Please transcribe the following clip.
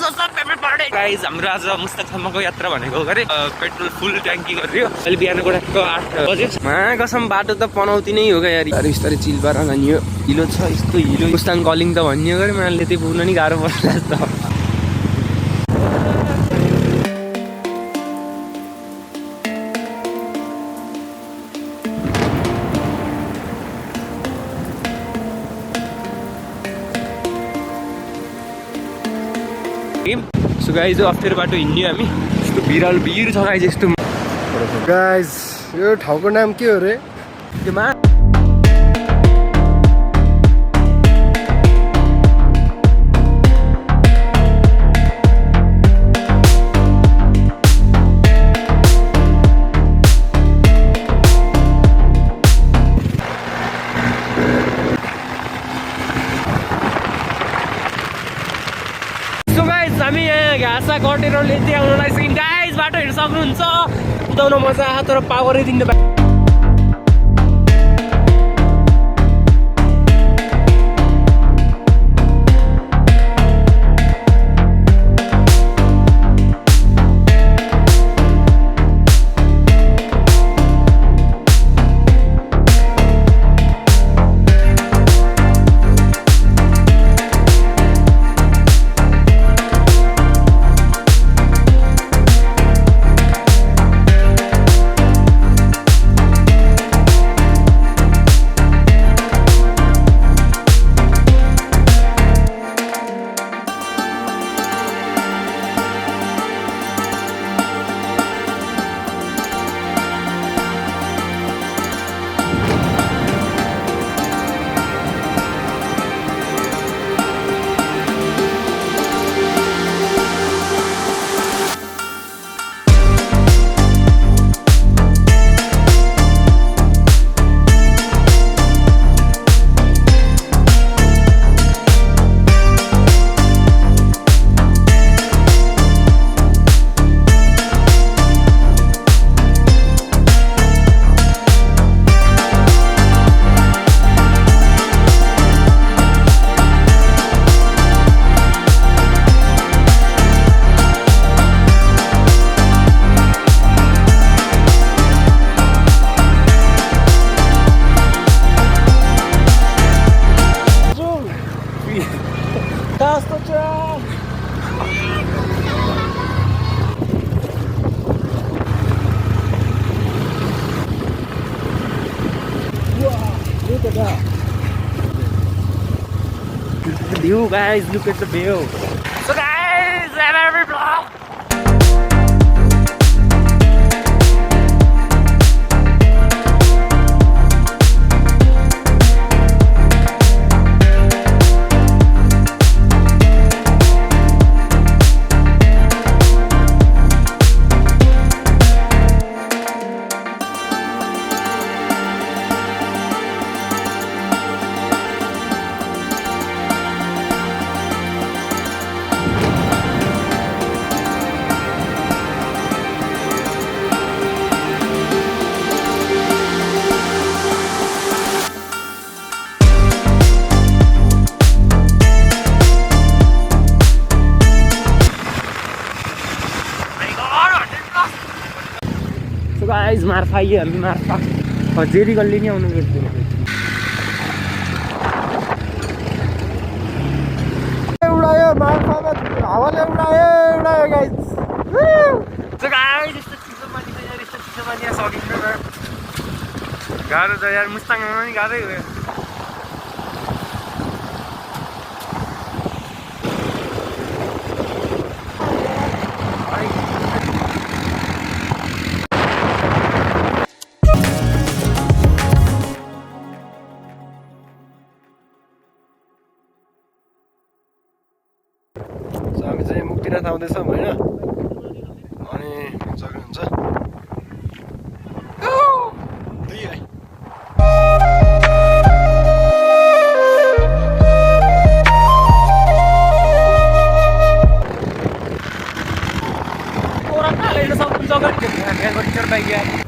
Guys हाम्रो आज मुस्ताङसम्मको यात्रा भनेको गरे पेट्रोल फुल ट्याङ्की गरियो अहिले बिहानको 8 बजे कसम बाटो त पनौती नै हो क्या यार बिस्तारै चिलबार गानियो हिलो छ यस्तो हिलो मुस्ताङ कलिङ त भनियो गरे मान्छेले त्यही पुग्न नि गाह्रो पर्छ जस्तो सो गाइज अप्ठ्यारो बाटो हिँड्यो हामी यस्तो भिर छ गाइज यस्तो गाइज यो ठाउँको नाम के हो रे त्योमा हामी यहाँ घाँसा कटेर लेख्दै आउन लागिसक्यौँ गाइज बाटो हेर्न सक्नुहुन्छ कुदाउन मजा आयो तर पावरै दिनु the view, guys. Look at the view. So, guys, have every vlog. Guys Marpha आइयो हामी मार्फा जेरी गल्ली नि आउनु पर्दैन उडायो मार्फामा हावाले उडायो गाइस सो गाइस यस्तो चिसो पानी सकिन्छ गाह्रो छ यार मुस्ताङमा पनि गाह्रै हो हामी चाहिँ मुक्तिनाथ आउँदैछौँ होइन अनि सक्नुहुन्छ सक्नुहुन्छ